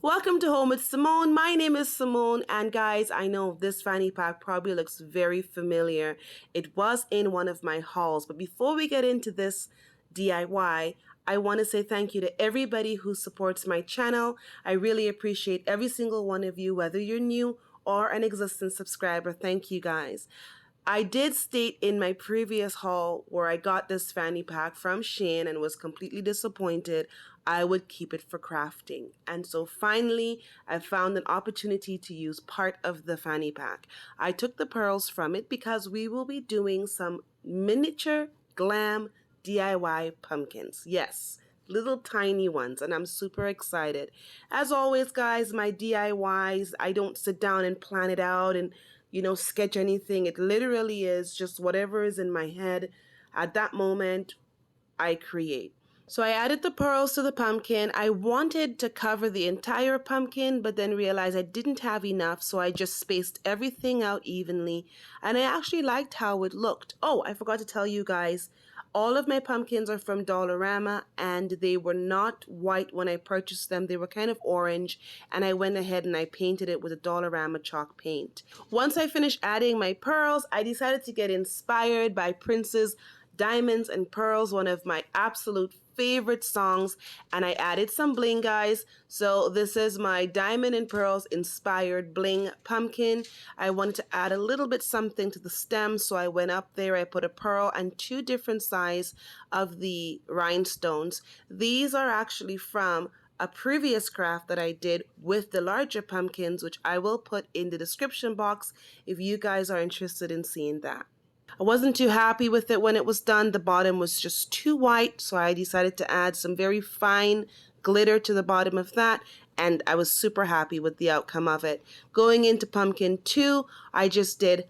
Welcome to Home with Simone. My name is Simone, and guys, I know this fanny pack probably looks very familiar. It was in one of my hauls, but before we get into this DIY, I want to say thank you to everybody who supports my channel. I really appreciate every single one of you, whether you're new or an existing subscriber. Thank you guys. I did state in my previous haul where I got this fanny pack from Shein and was completely disappointed I would keep it for crafting. And so finally, I found an opportunity to use part of the fanny pack. I took the pearls from it because we will be doing some miniature glam DIY pumpkins. Yes, little tiny ones, and I'm super excited. As always, guys, my DIYs, I don't sit down and plan it out and sketch anything. It literally is just whatever is in my head at that moment, I create. So I added the pearls to the pumpkin. I wanted to cover the entire pumpkin, but then realized I didn't have enough, so I just spaced everything out evenly, and I actually liked how it looked. Oh, I forgot to tell you guys, all of my pumpkins are from Dollarama, and they were not white when I purchased them. They were kind of orange, and I went ahead and I painted it with a Dollarama chalk paint. Once I finished adding my pearls, I decided to get inspired by Prince's Diamonds and Pearls, one of my absolute favorite songs, and I added some bling, guys. So this is my Diamond and Pearls inspired bling pumpkin. I wanted to add a little bit something to the stem, so I went up there, I put a pearl and two different size of the rhinestones. These are actually from a previous craft that I did with the larger pumpkins, which I will put in the description box if you guys are interested in seeing that. I wasn't too happy with it when it was done. The bottom was just too white, so I decided to add some very fine glitter to the bottom of that, and I was super happy with the outcome of it. Going into pumpkin 2, I just did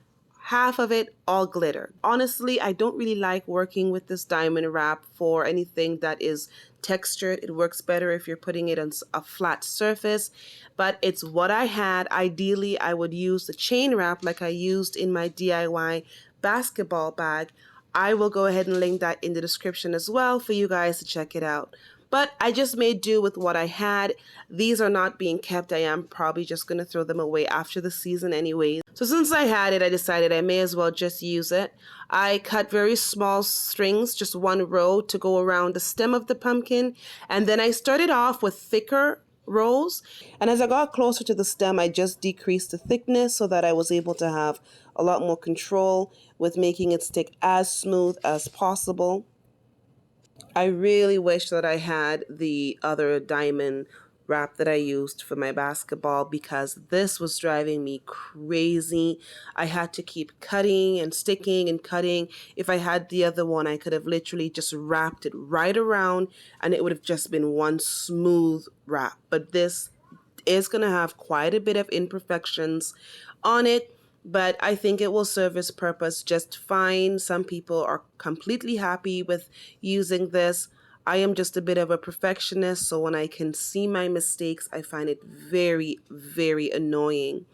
half of it all glitter. Honestly, I don't really like working with this diamond wrap for anything that is textured. It works better if you're putting it on a flat surface, but it's what I had. Ideally, I would use the chain wrap like I used in my DIY basketball bag. I will go ahead and link that in the description as well for you guys to check it out. But I just made do with what I had. These are not being kept. I am probably just going to throw them away after the season anyway. So since I had it, I decided I may as well just use it. I cut very small strings, just one row to go around the stem of the pumpkin. And then I started off with thicker rows. And as I got closer to the stem, I just decreased the thickness so that I was able to have a lot more control with making it stick as smooth as possible. I really wish that I had the other diamond wrap that I used for my basketball because this was driving me crazy. I had to keep cutting and sticking and cutting. If I had the other one, I could have literally just wrapped it right around and it would have just been one smooth wrap. But this is going to have quite a bit of imperfections on it, but I think it will serve its purpose just fine. Some people are completely happy with using this. I am just a bit of a perfectionist, so when I can see my mistakes, I find it very, very annoying.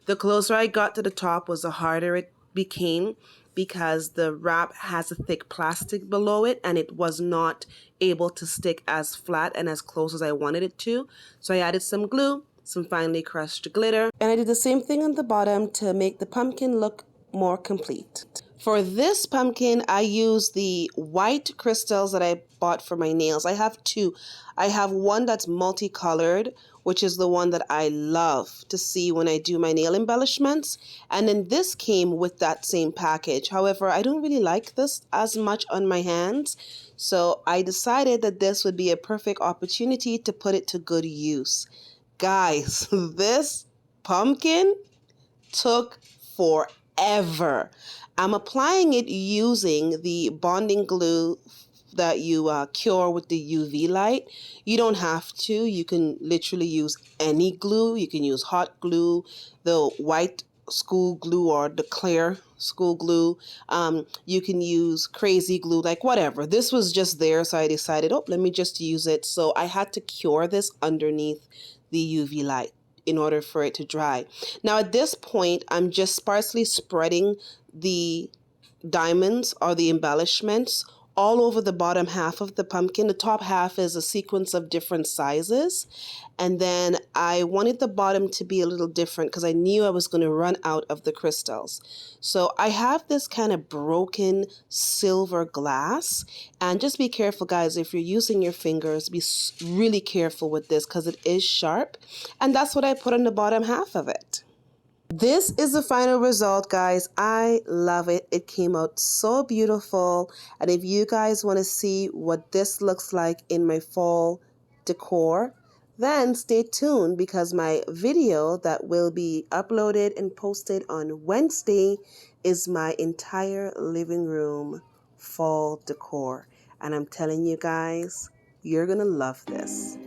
The closer I got to the top was the harder it became because the wrap has a thick plastic below it and it was not able to stick as flat and as close as I wanted it to. So I added some glue, some finely crushed glitter, and I did the same thing on the bottom to make the pumpkin look more complete. For this pumpkin, I used the white crystals that I bought for my nails. I have two. I have one that's multicolored, which is the one that I love to see when I do my nail embellishments. And then this came with that same package. However, I don't really like this as much on my hands. So I decided that this would be a perfect opportunity to put it to good use. Guys, this pumpkin took forever. I'm applying it using the bonding glue that you cure with the UV light. You don't have to. You can literally use any glue. You can use hot glue, the white school glue or the clear school glue. You can use crazy glue, like whatever. This was just there, so I decided, oh, let me just use it. So I had to cure this underneath the UV light in order for it to dry. Now at this point, I'm just sparsely spreading the diamonds or the embellishments all over the bottom half of the pumpkin. The top half is a sequence of different sizes. And then I wanted the bottom to be a little different because I knew I was going to run out of the crystals. So I have this kind of broken silver glass. And just be careful, guys, if you're using your fingers, be really careful with this because it is sharp. And that's what I put on the bottom half of it. This is the final result, guys. I love it. It came out so beautiful. And if you guys want to see what this looks like in my fall decor, then stay tuned because my video that will be uploaded and posted on Wednesday is my entire living room fall decor. And I'm telling you guys, you're going to love this.